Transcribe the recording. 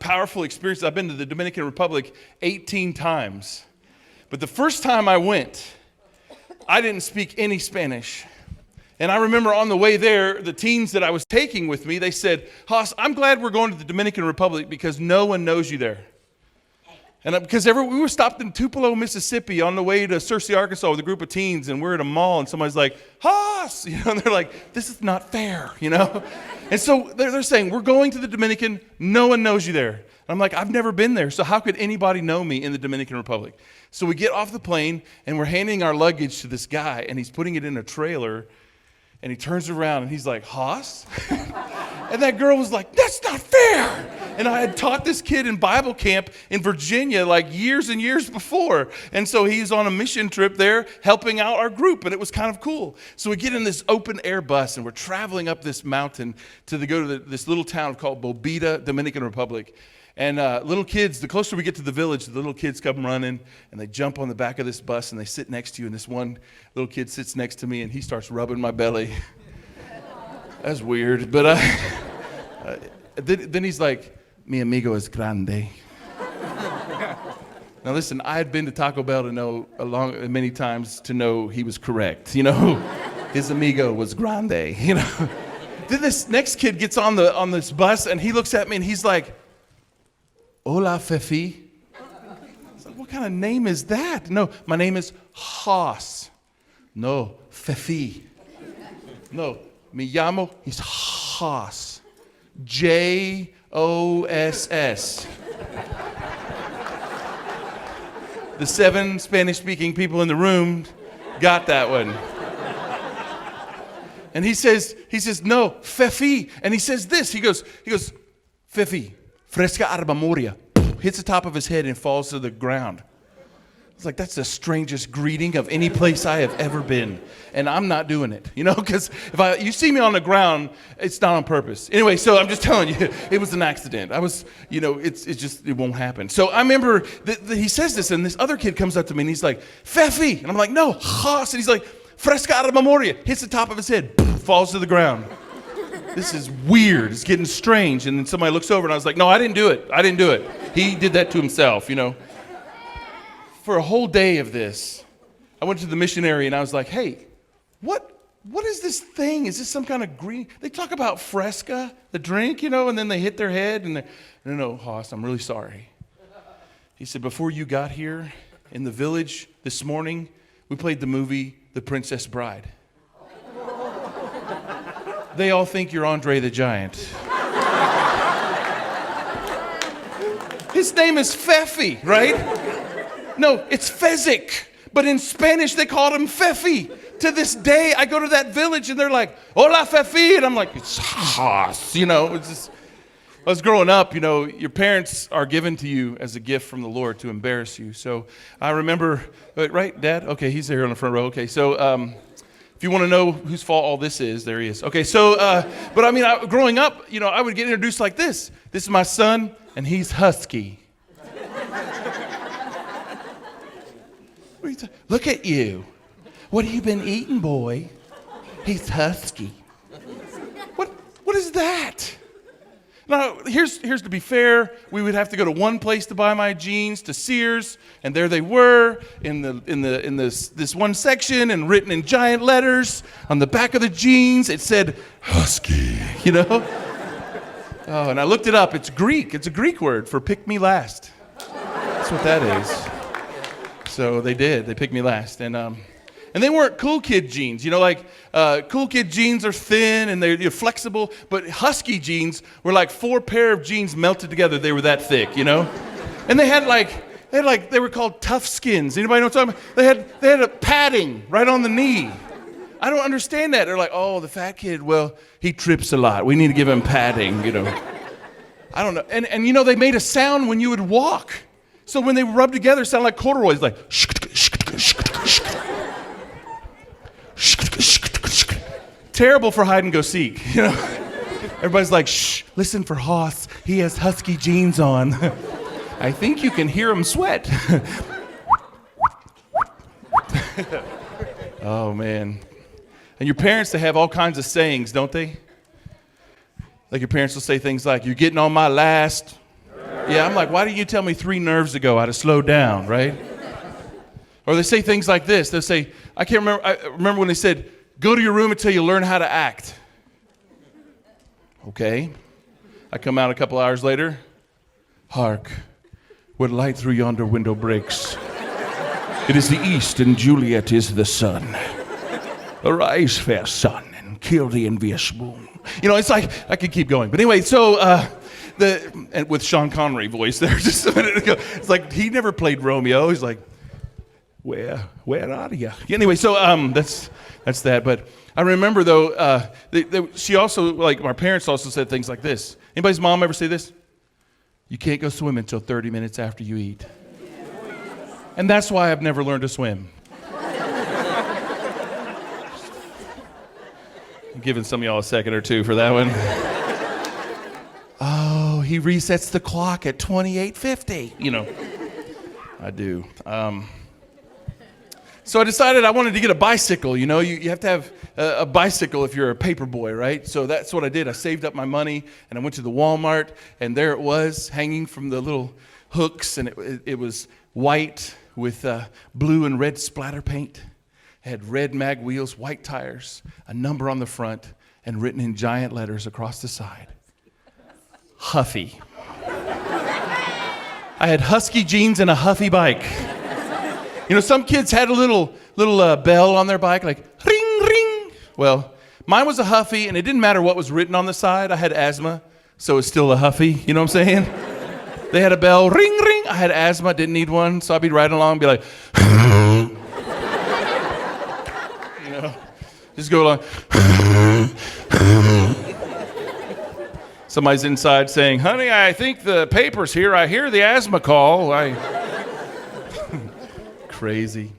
Powerful experience. I've been to the Dominican Republic 18 times. But the first time I went, I didn't speak any Spanish. And I remember on the way there, the teens that I was taking with me, they said, Haas, I'm glad we're going to the Dominican Republic because no one knows you there. And because we were stopped in Tupelo, Mississippi on the way to Searcy, Arkansas with a group of teens, and we're at a mall, and somebody's like, Haas! And they're like, this is not fair, And so they're saying, we're going to the Dominican, no one knows you there. And I'm like, I've never been there, so how could anybody know me in the Dominican Republic? So we get off the plane, and we're handing our luggage to this guy, and he's putting it in a trailer, and he turns around, and he's like, Haas? And that girl was like, that's not fair. And I had taught this kid in Bible camp in Virginia like years and years before. And so he's on a mission trip there helping out our group, and it was kind of cool. So we get in this open air bus, and we're traveling up this mountain to go to this little town called Bobita, Dominican Republic. And little kids, the closer we get to the village, the little kids come running, and they jump on the back of this bus, and they sit next to you. And this one little kid sits next to me, and he starts rubbing my belly. That's weird. But then he's like, mi amigo es grande. Now listen, I had been to Taco Bell to know many times to know he was correct. His amigo was grande. Then this next kid gets on this bus, and he looks at me, and he's like, hola, Fefi. I was like, what kind of name is that? No, my name is Haas. No, Fefi. No, me llamo, he's Haas. Joss. The 7 Spanish-speaking people in the room got that one. And he says, no, Fefi. And he says this, he goes, Fefi, fresca arbamoria. Hits the top of his head and falls to the ground. It's like, that's the strangest greeting of any place I have ever been. And I'm not doing it, because if you see me on the ground, it's not on purpose. Anyway, so I'm just telling you, it was an accident. I was, it won't happen. So I remember he says this, and this other kid comes up to me, and he's like, Fefi. And I'm like, no, Haas. And he's like, fresca a memoria. Hits the top of his head, falls to the ground. This is weird. It's getting strange. And then somebody looks over, and I was like, no, I didn't do it. He did that to himself, For a whole day of this, I went to the missionary and I was like, hey, what is this thing? Is this some kind of green? They talk about fresca, the drink, and then they hit their head and no, Haas, I'm really sorry. He said, before you got here in the village this morning, we played the movie The Princess Bride. They all think you're Andre the Giant. His name is Fefi, right? No, it's Fezzik, but in Spanish they called him Fefi. To this day, I go to that village and they're like, hola, Fefi, and I'm like, it's Haas, It's just, I was growing up, your parents are given to you as a gift from the Lord to embarrass you. So I remember, right, Dad? Okay, he's there on the front row. Okay, so if you want to know whose fault all this is, there he is. Okay, so, but I mean, growing up, I would get introduced like this. This is my son, and he's husky. Look at you. What have you been eating, boy? He's husky. What is that? Now, here's to be fair, we would have to go to one place to buy my jeans, to Sears, and there they were in this one section, and written in giant letters on the back of the jeans. It said husky, Oh, and I looked it up. It's Greek. It's a Greek word for pick me last. That's what that is. So they did. They picked me last. And they weren't cool kid jeans. Cool kid jeans are thin and they're flexible. But husky jeans were like 4 pair of jeans melted together. They were that thick, And they were called tough skins. Anybody know what I'm talking about? They had a padding right on the knee. I don't understand that. They're like, oh, the fat kid, well, he trips a lot. We need to give him padding, I don't know. And they made a sound when you would walk. So when they rub together, it sounded like corduroys, like terrible for hide and go seek, Everybody's like, shh, listen for Haas. He has husky jeans on. I think you can hear him sweat. Oh, man. And your parents, they have all kinds of sayings, don't they? Like your parents will say things like, "You're getting on my last." Yeah, I'm like, why didn't you tell me 3 nerves ago how to slow down, right? Or they say things like this. They'll say, I remember when they said, "Go to your room until you learn how to act." Okay. I come out a couple hours later. "Hark, what light through yonder window breaks. It is the east, and Juliet is the sun. Arise, fair sun, and kill the envious moon." You know, it's like, I could keep going. But anyway, so, and with Sean Connery voice there just a minute ago. It's like, he never played Romeo. He's like, where are you? Anyway, so that's that. But I remember, though, she also, like, my parents also said things like this. Anybody's mom ever say this? "You can't go swim until 30 minutes after you eat." And that's why I've never learned to swim. I'm giving some of y'all a second or two for that one. Oh, he resets the clock at 28:50. You know, I do. So I decided I wanted to get a bicycle. You know, you have to have a bicycle if you're a paper boy, right? So that's what I did. I saved up my money, and I went to the Walmart, and there it was, hanging from the little hooks, and it was white with blue and red splatter paint. It had red mag wheels, white tires, a number on the front, and written in giant letters across the side, Huffy. I had husky jeans and a Huffy bike. You know, some kids had a little bell on their bike, like ring, ring. Well, mine was a Huffy, and it didn't matter what was written on the side. I had asthma, so it's still a Huffy. You know what I'm saying? They had a bell, ring, ring. I had asthma, didn't need one, so I'd be riding along and be like, you know, just go along. Somebody's inside saying, "Honey, I think the paper's here. I hear the asthma call." Crazy.